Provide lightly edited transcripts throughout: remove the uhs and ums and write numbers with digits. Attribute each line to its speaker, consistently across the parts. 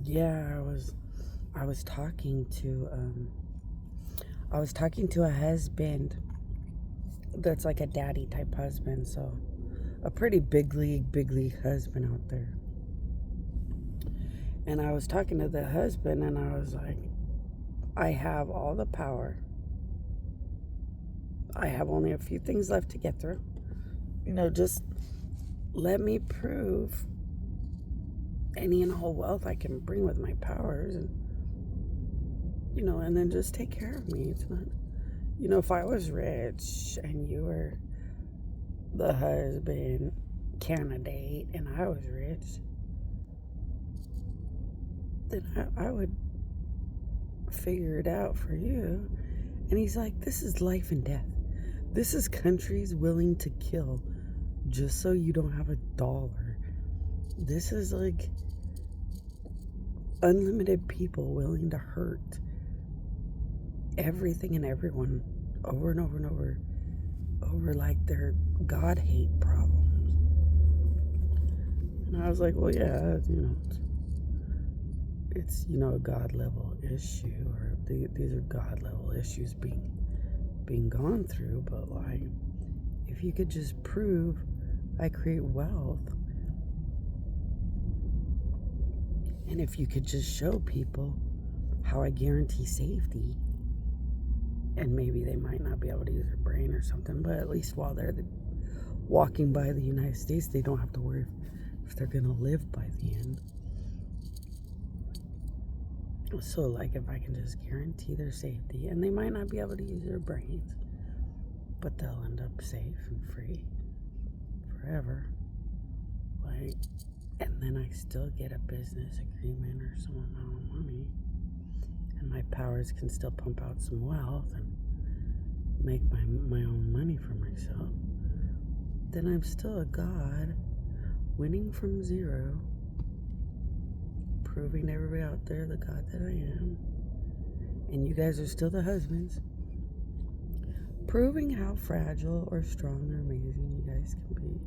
Speaker 1: Yeah, I was talking to a husband that's like a daddy type husband, so a pretty big league husband out there. And I was talking to the husband and I was like, I have all the power. I have only a few things left to get through. Just let me prove any and all wealth I can bring with my powers, and then just take care of me. It's not, if I was rich and you were the husband candidate and I was rich, then I would figure it out for you. And he's like, this is life and death. This is countries willing to kill just so you don't have $1. This is like unlimited people willing to hurt everything and everyone over and over and over like their God hate problems. And I was like, well, yeah, it's a God level issue, or these are God level issues being gone through. But like, if you could just prove I create wealth, and if you could just show people how I guarantee safety, and maybe they might not be able to use their brain or something, but at least while they're walking by the United States, they don't have to worry if they're gonna live by the end. So like, if I can just guarantee their safety, and they might not be able to use their brains, but they'll end up safe and free forever, like, and then I still get a business agreement or some amount of money, and my powers can still pump out some wealth and make my own money for myself, then I'm still a god, winning from zero, proving to everybody out there the God that I am. And you guys are still the husbands, proving how fragile or strong or amazing you guys can be.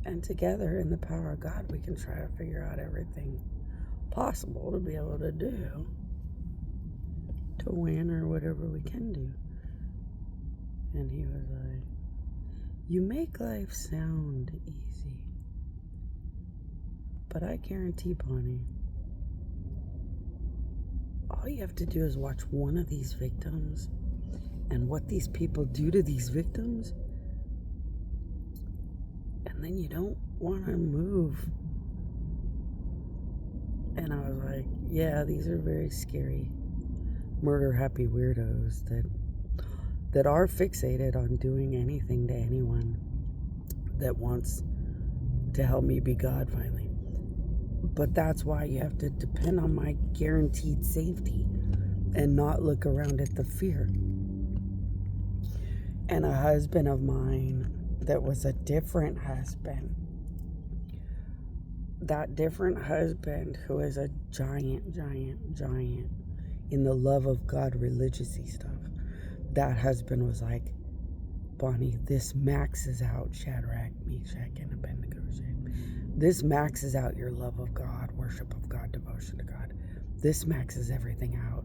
Speaker 1: And together, in the power of God, we can try to figure out everything possible to be able to do, to win, or whatever we can do. And he was like, you make life sound easy, but I guarantee, Bonnie, all you have to do is watch one of these victims and what these people do to these victims, and then you don't want to move. And I was like, yeah, these are very scary, murder-happy weirdos that are fixated on doing anything to anyone that wants to help me be God finally. But that's why you have to depend on my guaranteed safety and not look around at the fear. And a husband of mine that was a different husband, that different husband who is a giant in the love of God religiously stuff, that husband was like, Bonnie, this maxes out Shadrach, Meshach, and Abednego. This maxes out your love of God, worship of God, devotion to God. This maxes everything out.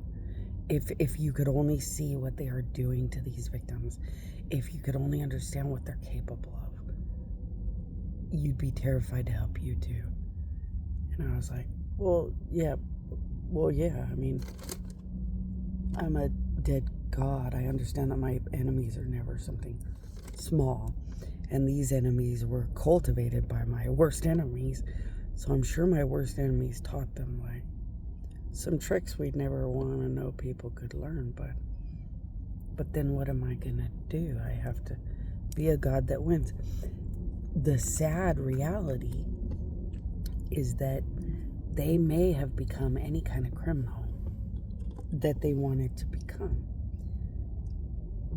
Speaker 1: If you could only see what they are doing to these victims, if you could only understand what they're capable of, you'd be terrified to help you too. And I was like, well, yeah. I mean, I'm a dead God. I understand that my enemies are never something small. And these enemies were cultivated by my worst enemies. So I'm sure my worst enemies taught them like some tricks we'd never want to know people could learn. But then what am I going to do? I have to be a God that wins. The sad reality is that they may have become any kind of criminal that they wanted to become.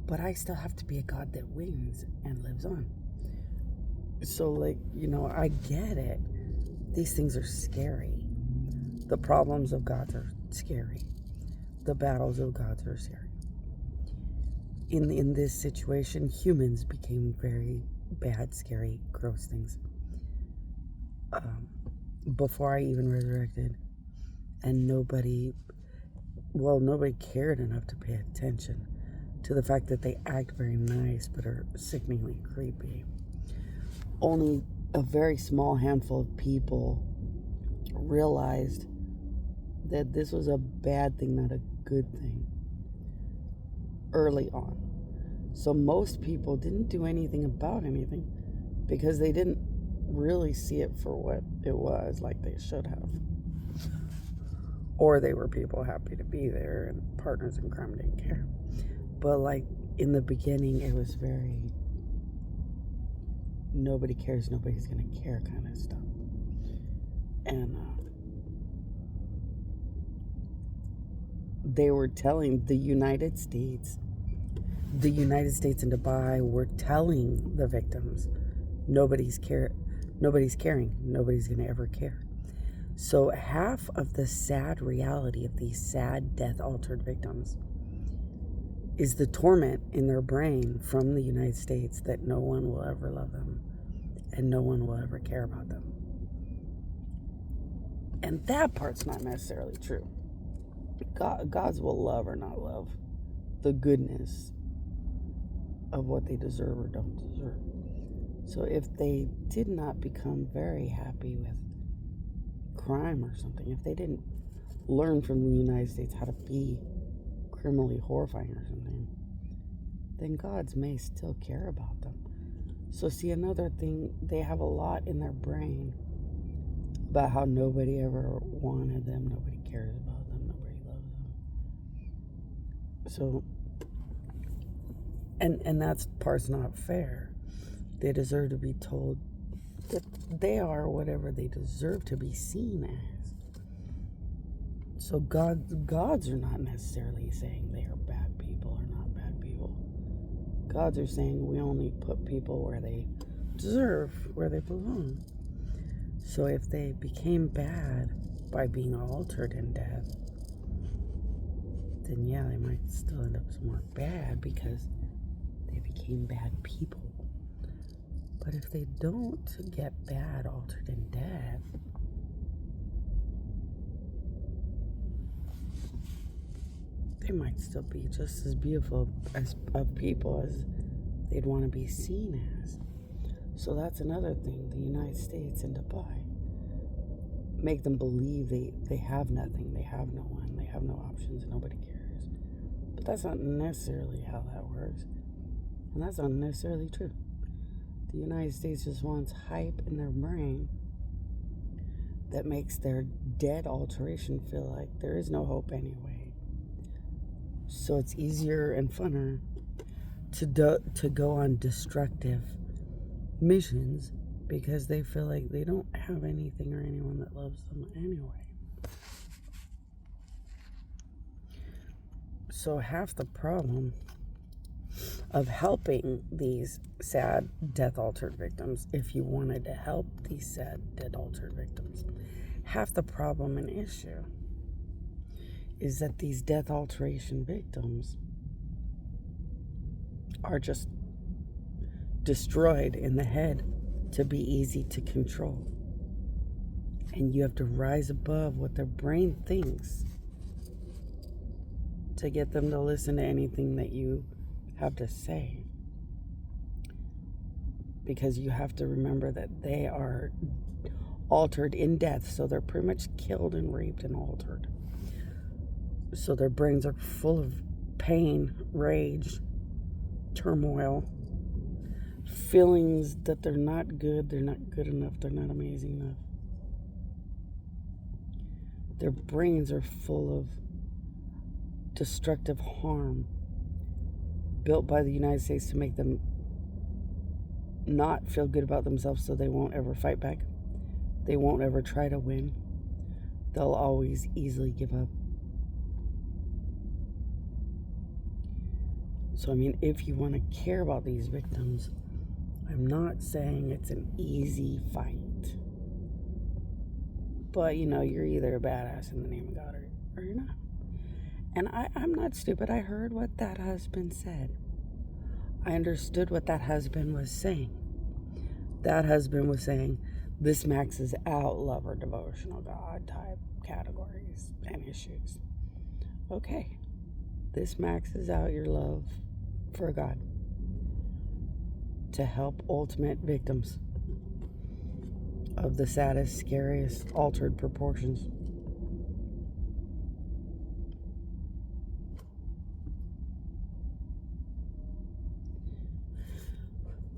Speaker 1: But I still have to be a God that wins and lives on. So, like, I get it. These things are scary. The problems of God are scary. The battles of God are scary. In this situation, humans became very bad, scary, gross things. Before I even resurrected, And nobody cared enough to pay attention to the fact that they act very nice but are sickeningly creepy. Only a very small handful of people realized that this was a bad thing, not a good thing, early on. So most people didn't do anything about anything because they didn't really see it for what it was, like they should have. Or they were people happy to be there and partners in crime didn't care. But like in the beginning, it was very nobody cares, nobody's gonna care kind of stuff. And they were telling the United States and Dubai were telling the victims, nobody's caring, nobody's gonna ever care. So half of the sad reality of these sad death-altered victims is the torment in their brain from the United States that no one will ever love them and no one will ever care about them. And that part's not necessarily true. Gods will love or not love the goodness of what they deserve or don't deserve. So if they did not become very happy with crime or something, if they didn't learn from the United States how to be criminally horrifying or something, then gods may still care about them. So see, another thing, they have a lot in their brain about how nobody ever wanted them, nobody cares about them, nobody loves them. So, and that's part's not fair. They deserve to be told that they are whatever they deserve to be seen as. So gods are not necessarily saying they are bad people or not bad people. Gods are saying we only put people where they deserve, where they belong. So if they became bad by being altered in death, then yeah, they might still end up somewhere bad because they became bad people. But if they don't get bad, altered in death, they might still be just as beautiful as of people as they'd want to be seen as. So that's another thing. The United States and Dubai make them believe they have nothing, they have no one, they have no options, nobody cares. But that's not necessarily how that works. And that's not necessarily true. The United States just wants hype in their brain that makes their dead alteration feel like there is no hope anyway. So it's easier and funner to go on destructive missions because they feel like they don't have anything or anyone that loves them anyway. So half the problem of helping these sad death-altered victims, if you wanted to help these sad death-altered victims, half the problem and issue is that these death alteration victims are just destroyed in the head to be easy to control. And you have to rise above what their brain thinks to get them to listen to anything that you have to say. Because you have to remember that they are altered in death, so they're pretty much killed and raped and altered. So their brains are full of pain, rage, turmoil, feelings that they're not good enough, they're not amazing enough. Their brains are full of destructive harm built by the United States to make them not feel good about themselves, so they won't ever fight back. They won't ever try to win. They'll always easily give up. So, I mean, if you want to care about these victims, I'm not saying it's an easy fight. But, you know, you're either a badass in the name of God or you're not. And I'm not stupid. I heard what that husband said. I understood what that husband was saying. That husband was saying This maxes out lover, devotional, God type categories and issues. Okay, this maxes out your love for God to help ultimate victims of the saddest, scariest, altered proportions.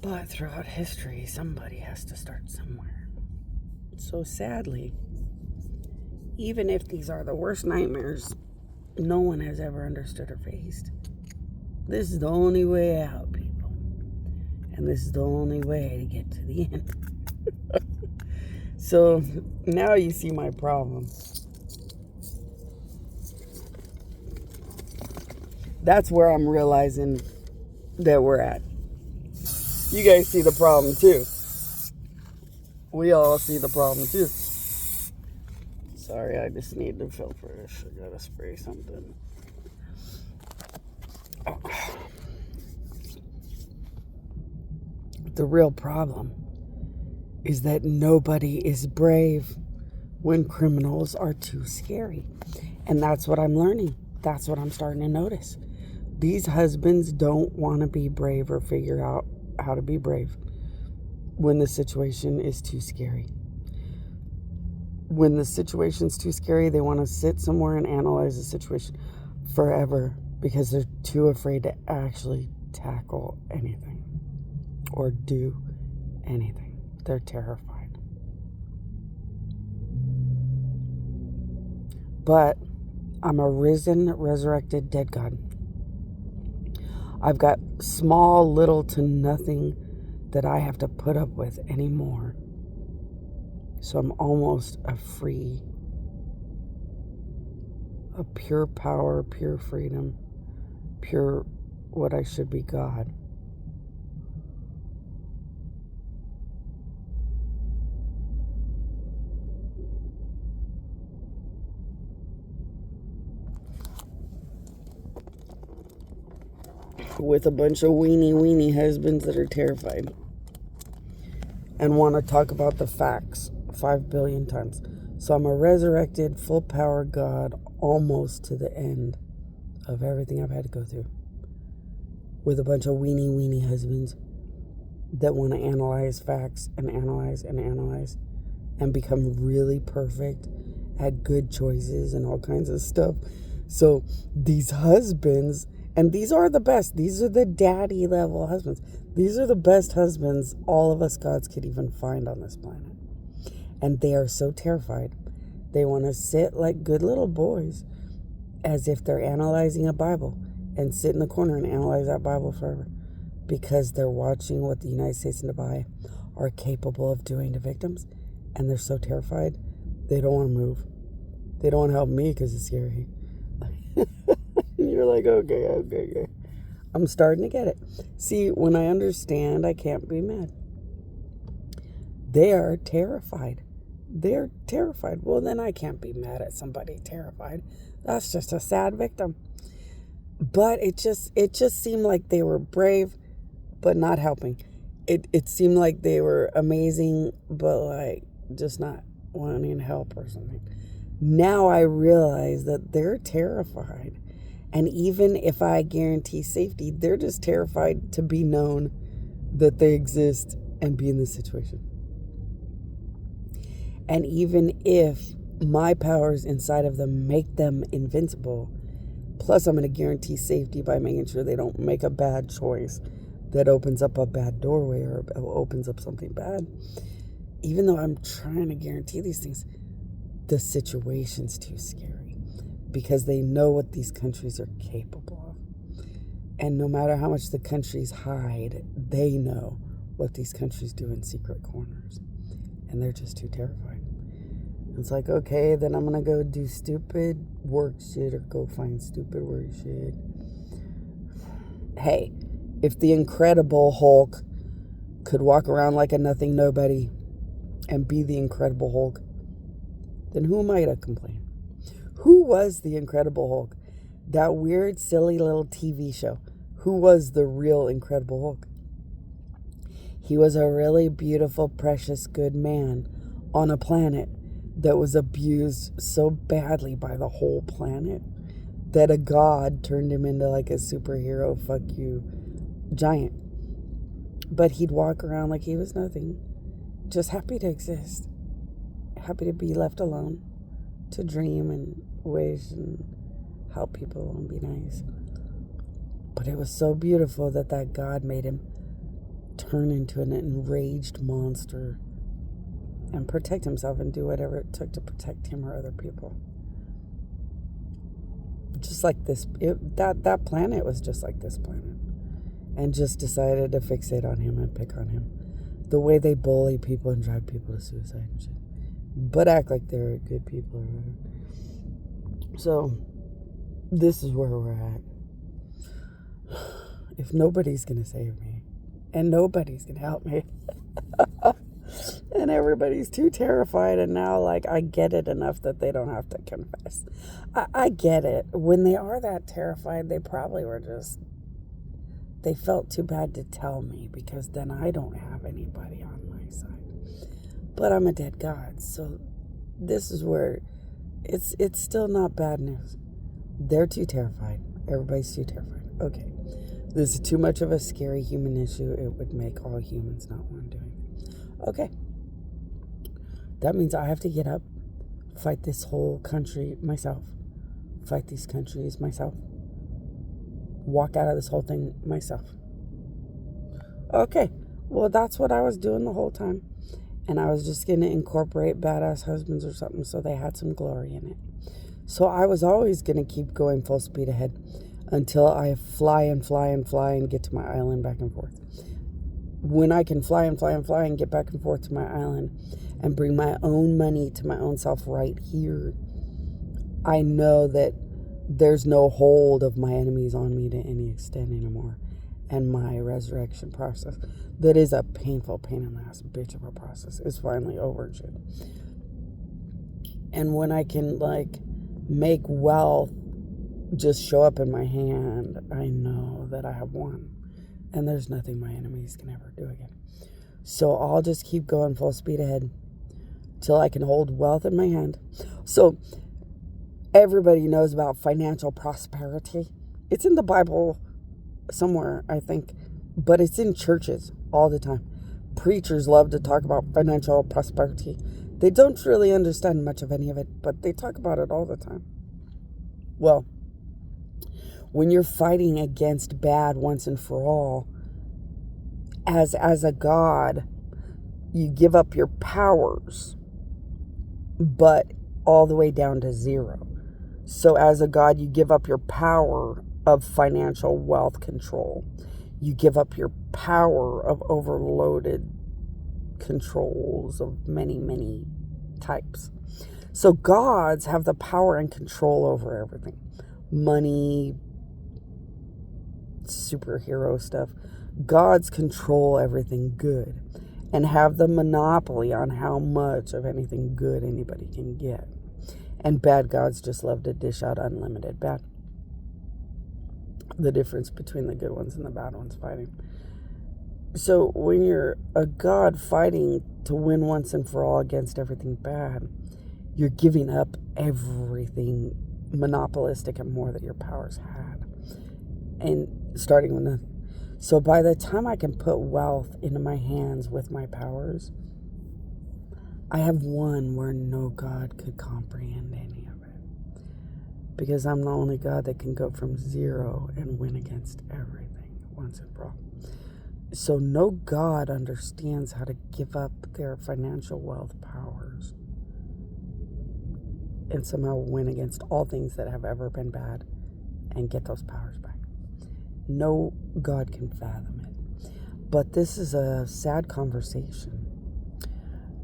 Speaker 1: But throughout history, somebody has to start somewhere. So sadly, even if these are the worst nightmares no one has ever understood or faced, this is the only way out, people. And this is the only way to get to the end. So now you see my problem. That's where I'm realizing that we're at. You guys see the problem too. We all see the problem too. Sorry, I just need to filter this. I gotta spray something. Oh. The real problem is that nobody is brave when criminals are too scary. And that's what I'm learning. That's what I'm starting to notice. These husbands don't want to be brave or figure out how to be brave when the situation is too scary. When the situation's too scary, they want to sit somewhere and analyze the situation forever because they're too afraid to actually tackle anything or do anything. They're terrified. But I'm a risen, resurrected, dead God. I've got small, little to nothing that I have to put up with anymore. So I'm almost a pure power, pure freedom, pure what I should be, God. With a bunch of weenie husbands that are terrified and want to talk about the facts 5 billion times. So I'm a resurrected, full power God almost to the end of everything I've had to go through. With a bunch of weenie husbands that want to analyze facts and analyze and become really perfect at good choices and all kinds of stuff. So these husbands, and these are the best. These are the daddy level husbands. These are the best husbands all of us gods could even find on this planet. And they are so terrified. They want to sit like good little boys as if they're analyzing a Bible and sit in the corner and analyze that Bible forever because they're watching what the United States and Dubai are capable of doing to victims. And they're so terrified. They don't want to move. They don't want to help me because it's scary. You're like, okay. I'm starting to get it. See, when I understand, I can't be mad. They are terrified. They're terrified. Well, then I can't be mad at somebody terrified. That's just a sad victim. But it just seemed like they were brave, but not helping. It seemed like they were amazing, but like just not wanting help or something. Now I realize that they're terrified. And even if I guarantee safety, they're just terrified to be known that they exist and be in this situation. And even if my powers inside of them make them invincible, plus I'm going to guarantee safety by making sure they don't make a bad choice that opens up a bad doorway or opens up something bad. Even though I'm trying to guarantee these things, the situation's too scary. Because they know what these countries are capable of. And no matter how much the countries hide, they know what these countries do in secret corners. And they're just too terrified. It's like, okay, then I'm going to go do stupid work shit or go find stupid work shit. Hey, if the Incredible Hulk could walk around like a nothing nobody and be the Incredible Hulk, then who am I to complain? Who was the Incredible Hulk? That weird, silly little TV show. Who was the real Incredible Hulk? He was a really beautiful, precious, good man on a planet that was abused so badly by the whole planet that a god turned him into like a superhero, fuck you, giant. But he'd walk around like he was nothing, just happy to exist, happy to be left alone, to dream and wish and help people and be nice. But it was so beautiful that God made him turn into an enraged monster and protect himself and do whatever it took to protect him or other people. Just like this, that planet was just like this planet, and just decided to fixate on him and pick on him. The way they bully people and drive people to suicide and shit, but act like they're good people or whatever. So this is where we're at. If nobody's gonna save me, and nobody's gonna help me, and everybody's too terrified, and now like I get it enough that they don't have to confess. I get it. When they are that terrified, they probably were just, they felt too bad to tell me, because then I don't have anybody on my side. But I'm a dead God, so this is where it's still not bad news. They're too terrified. Everybody's too terrified. Okay. This is too much of a scary human issue. It would make all humans not want to do anything. Okay. That means I have to get up, fight this whole country myself, fight these countries myself, walk out of this whole thing myself. Okay. Well, that's what I was doing the whole time. And I was just going to incorporate badass husbands or something so they had some glory in it. So I was always going to keep going full speed ahead until I fly and get to my island back and forth. When I can fly and get back and forth to my island and bring my own money to my own self right here, I know that there's no hold of my enemies on me to any extent anymore. And my resurrection process, that is a painful, pain in the ass bitch of a process, is finally over and shit. And when I can like make wealth just show up in my hand, I know that I have won. And there's nothing my enemies can ever do again. So I'll just keep going full speed ahead till I can hold wealth in my hand. So everybody knows about financial prosperity. It's in the Bible somewhere, I think, but it's in churches all the time. Preachers love to talk about financial prosperity. They don't really understand much of any of it, but they talk about it all the time. Well, when you're fighting against bad once and for all, as a God, you give up your powers, but all the way down to zero. So as a God, you give up your power of financial wealth control. You give up your power of overloaded controls of many, many types. So gods have the power and control over everything. Money, superhero stuff. Gods control everything good and have the monopoly on how much of anything good anybody can get. And bad gods just love to dish out unlimited bad. The difference between the good ones and the bad ones fighting. So when you're a god fighting to win once and for all against everything bad, you're giving up everything monopolistic and more that your powers had. And starting with nothing. So by the time I can put wealth into my hands with my powers, I have won where no God could comprehend any of it. Because I'm the only God that can go from zero and win against everything once and for all. So no God understands how to give up their financial wealth powers and somehow win against all things that have ever been bad and get those powers back. No God can fathom it. But this is a sad conversation.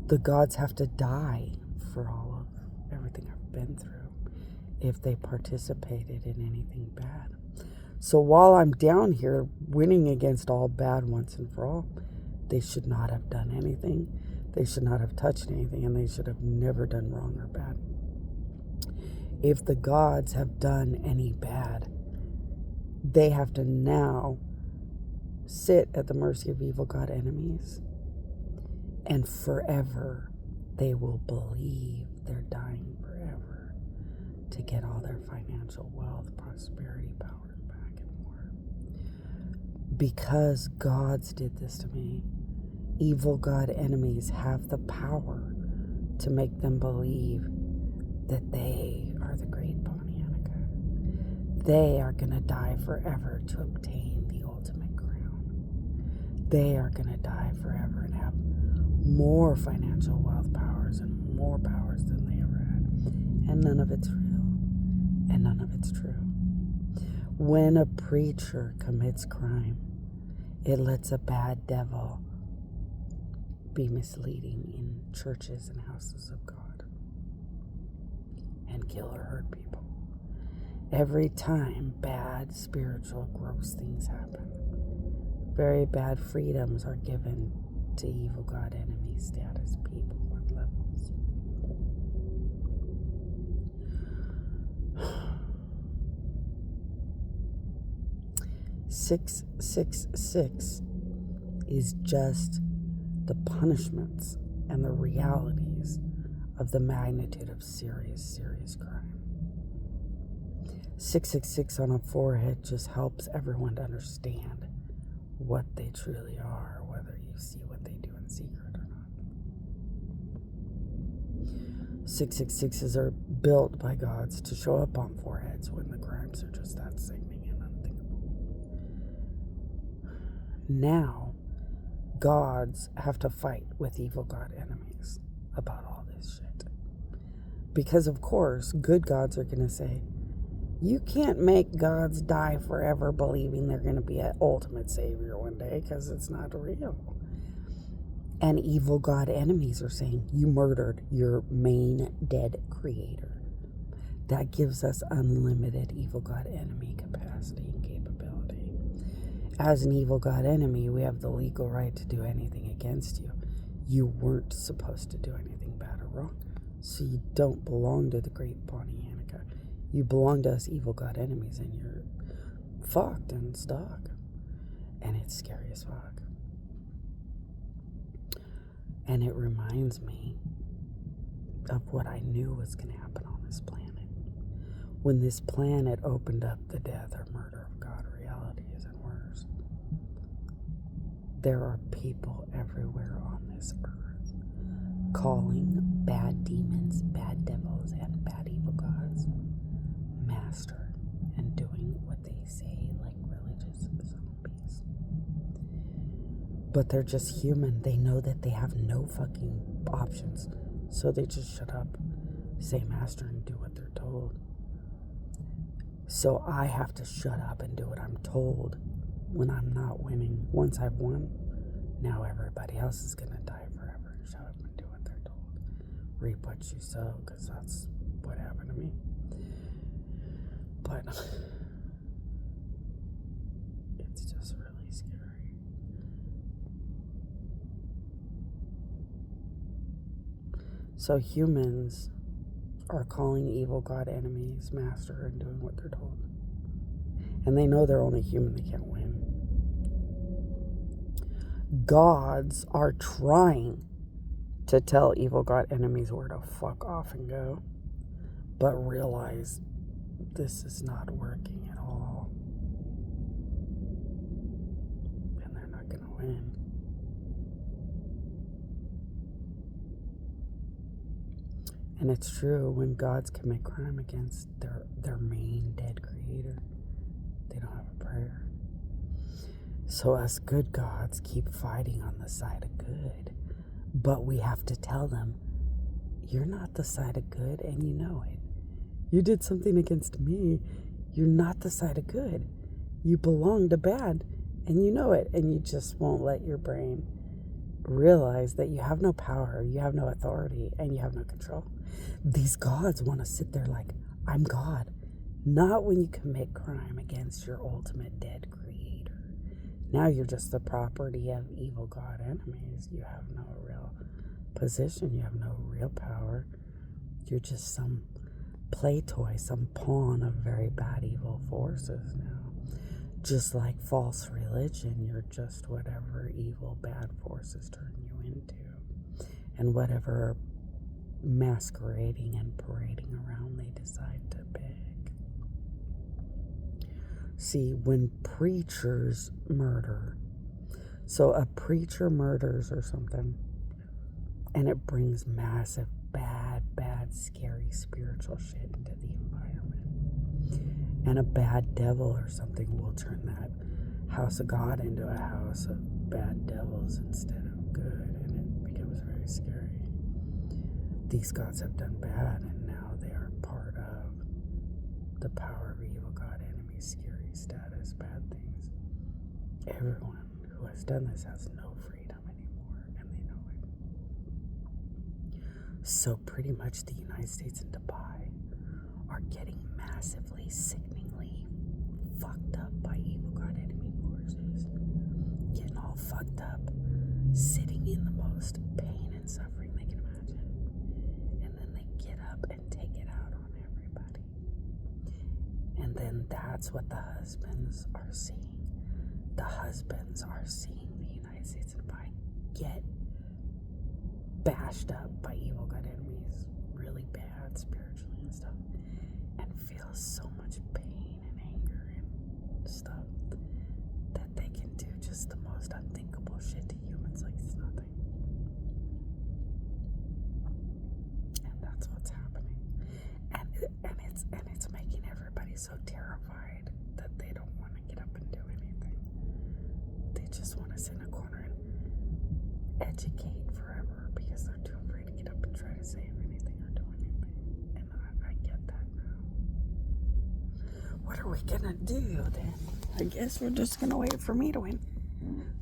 Speaker 1: The gods have to die for all of everything I've been through if they participated in anything bad. So while I'm down here winning against all bad once and for all, they should not have done anything. They should not have touched anything, and they should have never done wrong or bad. If the gods have done any bad, they have to now sit at the mercy of evil God enemies, and forever they will believe they're dying forever to get all their financial wealth, prosperity, power back, and more. Because gods did this to me, evil God enemies have the power to make them believe that they are the great Pontyanica. They are going to die forever to obtain the ultimate crown. They are going to die forever and have more financial wealth powers and more powers than they ever had. And none of it's real. And none of it's true. When a preacher commits crime, it lets a bad devil be misleading in churches and houses of God and kill or hurt people. Every time bad spiritual gross things happen, very bad freedoms are given to evil God enemy status people and levels. 666 is just the punishments and the realities of the magnitude of serious crime. 666 on a forehead just helps everyone to understand what they truly are, whether you see what they do in secret or not. 666s are built by gods to show up on foreheads when the crimes are just that sickening and unthinkable. Now, gods have to fight with evil God enemies about all this shit. Because, of course, good gods are going to say, you can't make gods die forever believing they're going to be an ultimate savior one day because it's not real. And evil God enemies are saying, you murdered your main dead creator. That gives us unlimited evil God enemy capacity and capability. As an evil God enemy, we have the legal right to do anything against you. You weren't supposed to do anything bad or wrong. So you don't belong to the great Pontyanica. You belong to us evil God enemies, and you're fucked and stuck. And it's scary as fuck. And it reminds me of what I knew was going to happen on this planet. When this planet opened up the death or murder of God realities and worse, there are people everywhere on this earth calling bad demons, bad devils, and bad evil gods master and doing what they say like religious zombies. But they're just human. They know that they have no fucking options. So they just shut up, say master, and do what they're told. So I have to shut up and do what I'm told when I'm not winning. Once I've won, now everybody else is going to die forever and shut up and do what they're told. Reap what you sow, because that's what happened to me. But it's just really scary. So humans are calling evil God enemies master and doing what they're told. And they know they're only human, they can't win. Gods are trying to tell evil God enemies where to fuck off and go, but realize this is not working at all. And they're not going to win. And it's true, when gods commit crime against their main dead creator, they don't have a prayer. So us good gods keep fighting on the side of good. But we have to tell them, you're not the side of good and you know it. You did something against me. You're not the side of good. You belong to bad and you know it. And you just won't let your brain realize that you have no power, you have no authority, and you have no control. These gods want to sit there like, I'm God. Not when you commit crime against your ultimate dead creator. Now you're just the property of evil God enemies. You have no real position. You have no real power. You're just some play toy, some pawn of very bad evil forces now, Just like false religion, you're just whatever evil, bad forces turn you into. And whatever masquerading and parading around they decide to pick. See, when preachers murder, so a preacher murders or something, and it brings massive, bad, scary spiritual shit into the environment. And a bad devil or something will turn that house of God into a house of bad devils instead of good, and it becomes very scary. These gods have done bad, and now they are part of the power of evil god enemies, scary status, bad things. Everyone who has done this has no freedom anymore, and they know it. So pretty much the United States and Dubai are getting massively, sickeningly fucked up by evil god enemy forces. Getting all fucked up, sitting in the most pain and suffering they can imagine. And then they get up and take it out on everybody. And then that's what the husbands are seeing. The husbands are seeing the United States and Dubai get bashed up by evil god enemies, really bad spiritually and stuff, and feel so much pain and anger and stuff that they can do just the most unthinkable shit to humans like it's nothing. And that's what's happening. And it's making everybody so terrified that they don't want to get up and do anything. They just want to sit in a corner and educate forever because they're too afraid to get up and try to save anything or do anything. And I get that now. What are we gonna do then? I guess we're just gonna wait for me to win.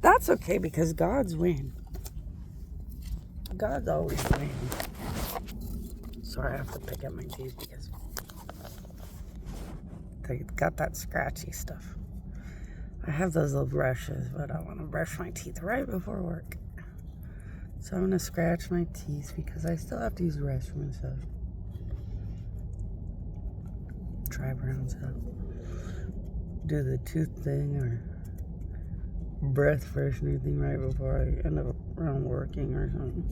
Speaker 1: That's okay because God's win. God's always win. Sorry, I have to pick up my teeth because they got that scratchy stuff. I have those little brushes, but I want to brush my teeth right before work. So I'm going to scratch my teeth because I still have to use the restroom and stuff. Try Brown's out. Do the tooth thing or breath freshener thing right before I end up around working or something.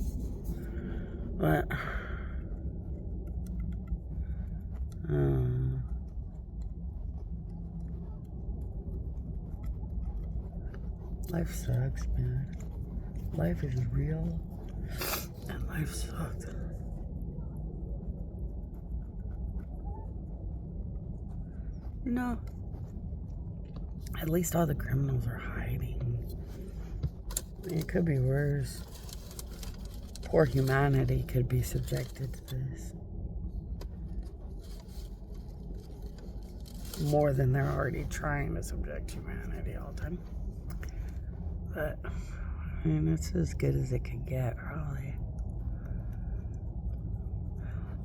Speaker 1: But life sucks, man. Life is real, and life sucks. You know, at least all the criminals are hiding. It could be worse. Poor humanity could be subjected to this. More than they're already trying to subject humanity all the time. But, I mean, it's as good as it could get, probably.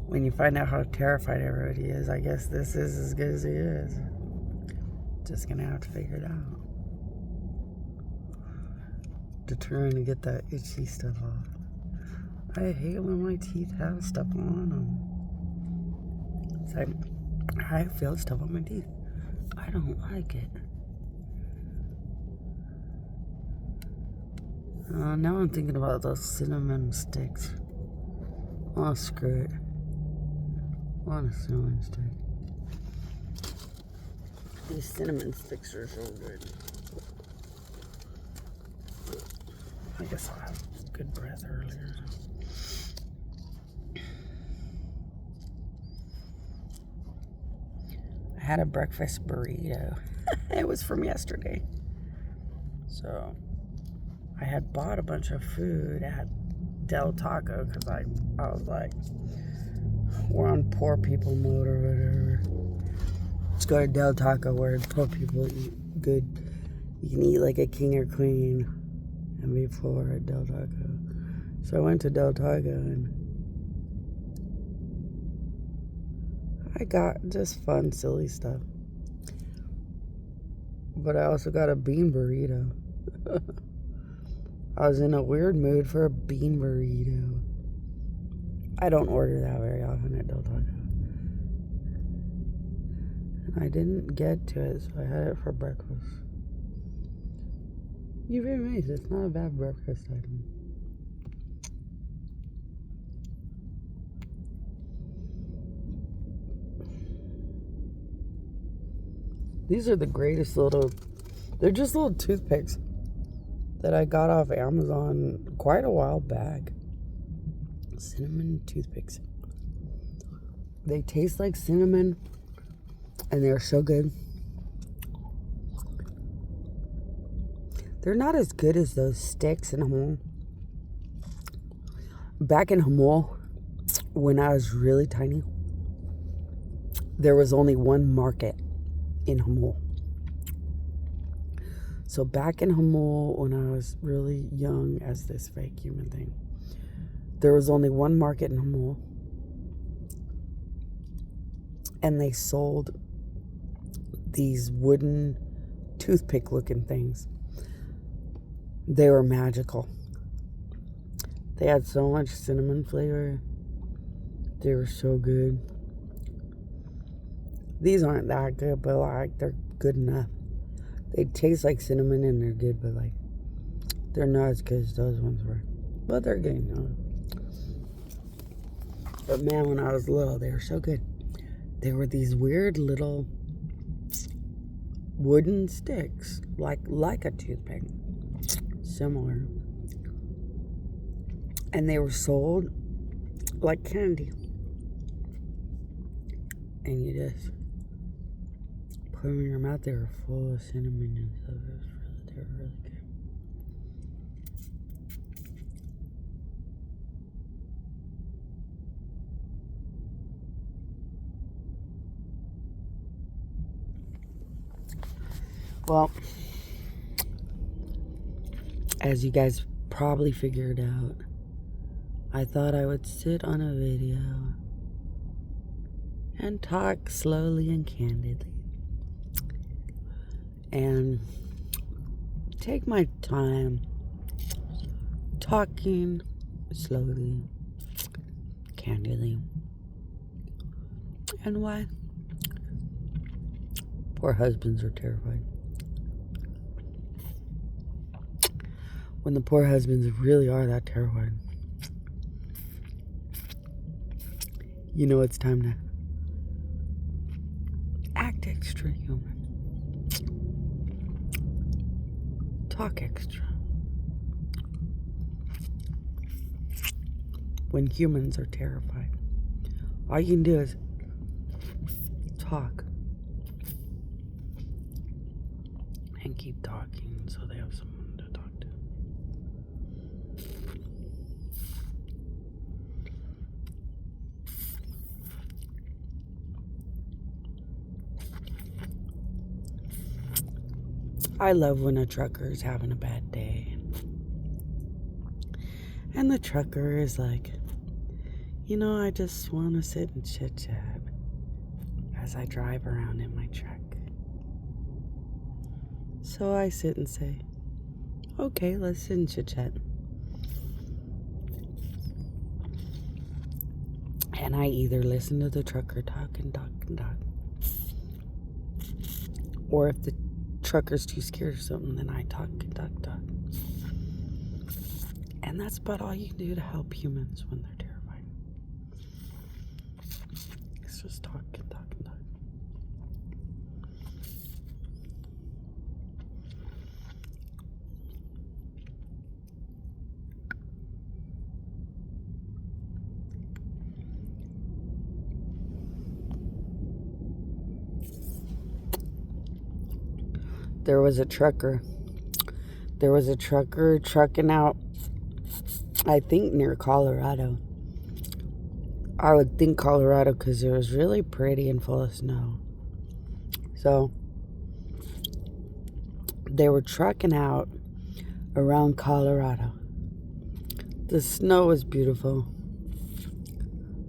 Speaker 1: When you find out how terrified everybody is, I guess this is as good as it is. Just gonna have to figure it out. Determined to get that itchy stuff off. I hate when my teeth have stuff on them. It's like, I feel stuff on my teeth. I don't like it. Now I'm thinking about those cinnamon sticks. Oh, screw it. I want a cinnamon stick. These cinnamon sticks are so good. I guess I'll have good breath earlier. I had a breakfast burrito. It was from yesterday. So I had bought a bunch of food at Del Taco because I was like, we're on poor people mode or whatever. Let's go to Del Taco where poor people eat good. You can eat like a king or queen and be poor at Del Taco. So I went to Del Taco and I got just fun, silly stuff. But I also got a bean burrito. I was in a weird mood for a bean burrito. I don't order that very often at Del Taco. And I didn't get to it, so I had it for breakfast. You'd be amazed, it's not a bad breakfast item. These are the greatest little, they're just little toothpicks that I got off Amazon quite a while back. Cinnamon toothpicks. They taste like cinnamon and they're so good. They're not as good as those sticks in Hamul. Back in Hamul, when I was really tiny, there was only one market in Hamul. So back in Hamul, when I was really young as this fake human thing, there was only one market in Hamul. And they sold these wooden toothpick looking things. They were magical. They had so much cinnamon flavor. They were so good. These aren't that good, but like they're good enough. They taste like cinnamon and they're good, but like they're not as good as those ones were. But they're good, you know. But man, when I was little, they were so good. They were these weird little wooden sticks, like a toothpick, similar. And they were sold like candy. And you just put them in your mouth. They were full of cinnamon and stuff. They were really good. Well, as you guys probably figured out, I thought I would sit on a video and talk slowly and candidly and take my time talking slowly, candidly. And why? Poor husbands are terrified. When the poor husbands really are that terrified, you know it's time to act extra human. Talk extra. When humans are terrified, all you can do is talk. And keep talking so they have someone to talk to. I love when a trucker is having a bad day. And the trucker is like, you know, I just want to sit and chit-chat as I drive around in my truck. So I sit and say, okay, let's sit and chit-chat. And I either listen to the trucker talk and talk and talk. Or if the trucker's too scared or something, then I talk and talk and talk. And that's about all you can do to help humans when they're terrified. It's just talk and talk and talk. There was a trucker trucking out, I think near Colorado. I would think Colorado because it was really pretty and full of snow. So they were trucking out around Colorado. The snow was beautiful.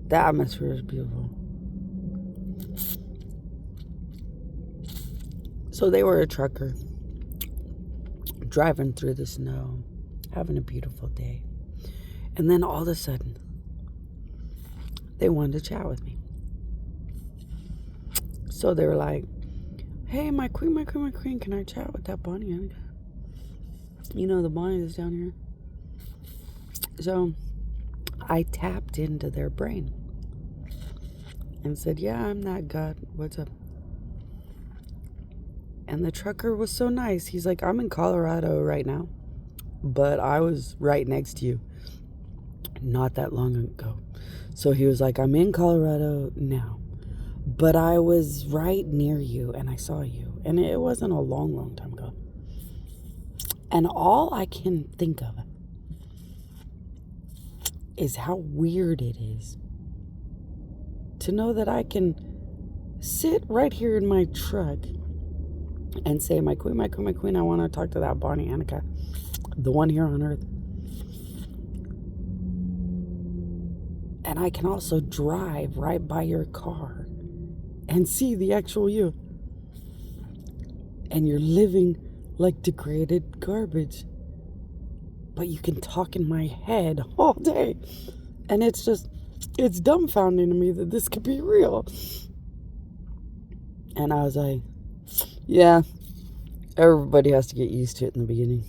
Speaker 1: The atmosphere was beautiful. So they were a trucker driving through the snow, having a beautiful day. And then all of a sudden, they wanted to chat with me. So they were like, hey, my queen, can I chat with that Bonnie Annika? You know, the Bonnie that's down here. So I tapped into their brain and said, yeah, I'm that God. What's up? And the trucker was so nice. He's like, I'm in Colorado right now, but I was right next to you not that long ago. So he was like, I'm in Colorado now, but I was right near you and I saw you. And it wasn't a long time ago. And all I can think of is how weird it is to know that I can sit right here in my truck and say, my queen, I want to talk to that Bonnie Annika, the one here on earth. And I can also drive right by your car and see the actual you. And you're living like degraded garbage. But you can talk in my head all day. And it's dumbfounding to me that this could be real. And I was like, yeah, everybody has to get used to it in the beginning.